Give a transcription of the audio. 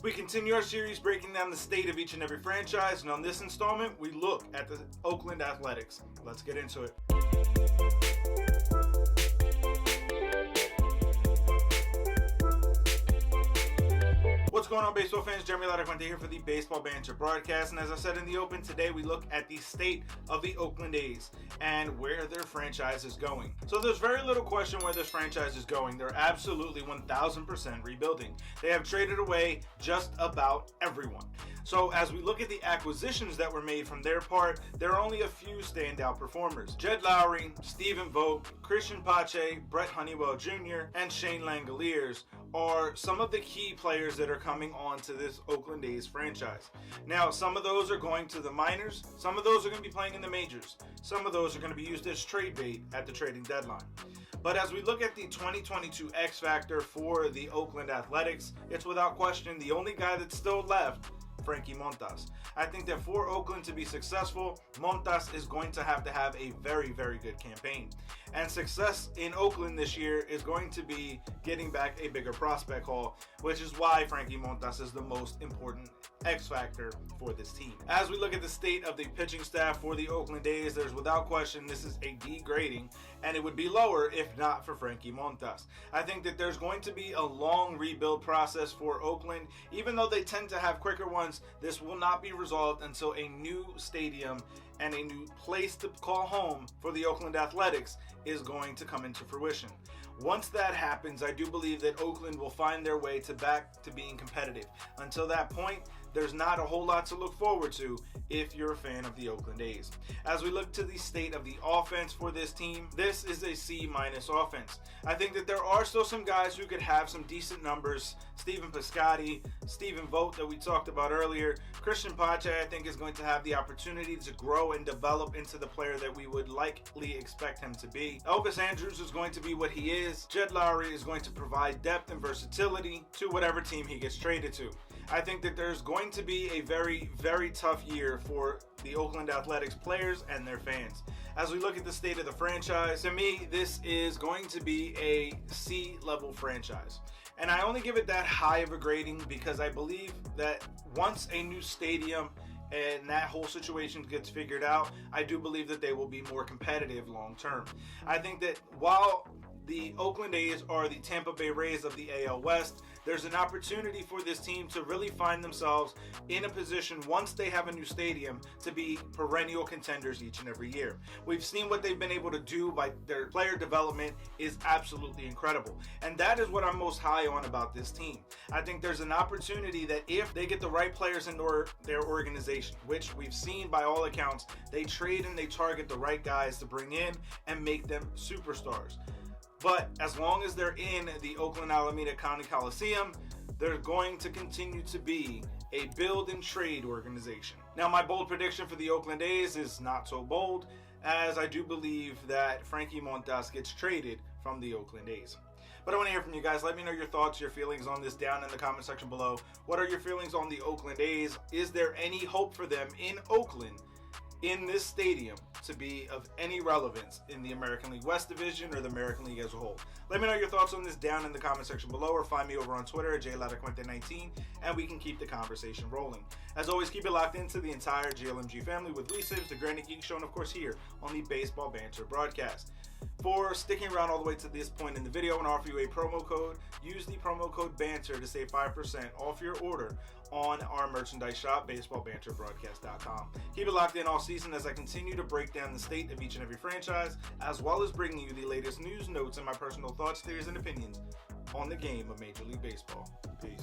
We continue our series breaking down the state of each and every franchise, and on this installment, we look at the Oakland Athletics. Let's get into it. What's going on, baseball fans? Jeremy Laracuente here for the Baseball Banter Broadcast, and as I said in the open, today we look at the state of the Oakland A's and where their franchise is going. So there's very little question where this franchise is going. They're absolutely 1000% rebuilding. They have traded away just about everyone. So as we look at the acquisitions that were made from their part, there are only a few standout performers. Jed Lowry, Stephen Vogt, Christian Pache, Brett Honeywell Jr., and Shane Langoliers are some of the key players that are coming on to this Oakland A's franchise. Now, some of those are going to the minors, some of those are going to be playing in the majors, some of those are going to be used as trade bait at the trading deadline. But as we look at the 2022 X Factor for the Oakland Athletics, it's without question the only guy that's still left, Frankie Montas. I think that for Oakland to be successful, Montas is going to have a very, very good campaign. And success in Oakland this year is going to be getting back a bigger prospect haul, which is why Frankie Montas is the most important X factor for this team. As we look at the state of the pitching staff for the Oakland A's, there's without question this is a D grading, and it would be lower if not for Frankie Montas. I think that there's going to be a long rebuild process for Oakland. Even though they tend to have quicker ones, this will not be resolved until a new stadium and a new place to call home for the Oakland Athletics is going to come into fruition. Once that happens, I do believe that Oakland will find their way back to being competitive. Until that point, there's not a whole lot to look forward to if you're a fan of the Oakland A's. As we look to the state of the offense for this team, this is a C- offense. I think that there are still some guys who could have some decent numbers. Stephen Piscotty, Stephen Vogt that we talked about earlier. Christian Pache, I think, is going to have the opportunity to grow and develop into the player that we would likely expect him to be. Elvis Andrus is going to be what he is. Jed Lowry is going to provide depth and versatility to whatever team he gets traded to. I think that there's going to be a very, very tough year for the Oakland Athletics players and their fans. As we look at the state of the franchise, to me, this is going to be a C-level franchise. And I only give it that high of a grading because I believe that once a new stadium and that whole situation gets figured out, I do believe that they will be more competitive long term. I think that while the Oakland A's are the Tampa Bay Rays of the AL West, there's an opportunity for this team to really find themselves in a position once they have a new stadium to be perennial contenders each and every year. We've seen what they've been able to do by their player development is absolutely incredible. And that is what I'm most high on about this team. I think there's an opportunity that if they get the right players in their organization, which we've seen by all accounts, they trade and they target the right guys to bring in and make them superstars. But as long as they're in the Oakland Alameda County Coliseum, they're going to continue to be a build and trade organization. Now, my bold prediction for the Oakland A's is not so bold, as I do believe that Frankie Montas gets traded from the Oakland A's. But I want to hear from you guys. Let me know your thoughts, your feelings on this down in the comment section below. What are your feelings on the Oakland A's? Is there any hope for them in Oakland, in this stadium, to be of any relevance in the American League West Division or the American League as a whole? Let me know your thoughts on this down in the comment section below, or find me over on Twitter at JLaracuente19, and we can keep the conversation rolling. As always, keep it locked into the entire GLMG family with Lee Sibs, the Granny Geek Show, and of course here on the Baseball Banter Broadcast. For sticking around all the way to this point in the video, and offer you a promo code. Use the promo code BANTER to save 5% off your order on our merchandise shop, baseballbanterbroadcast.com. Keep it locked in all season as I continue to break down the state of each and every franchise, as well as bringing you the latest news, notes, and my personal thoughts, theories, and opinions on the game of Major League Baseball. Peace.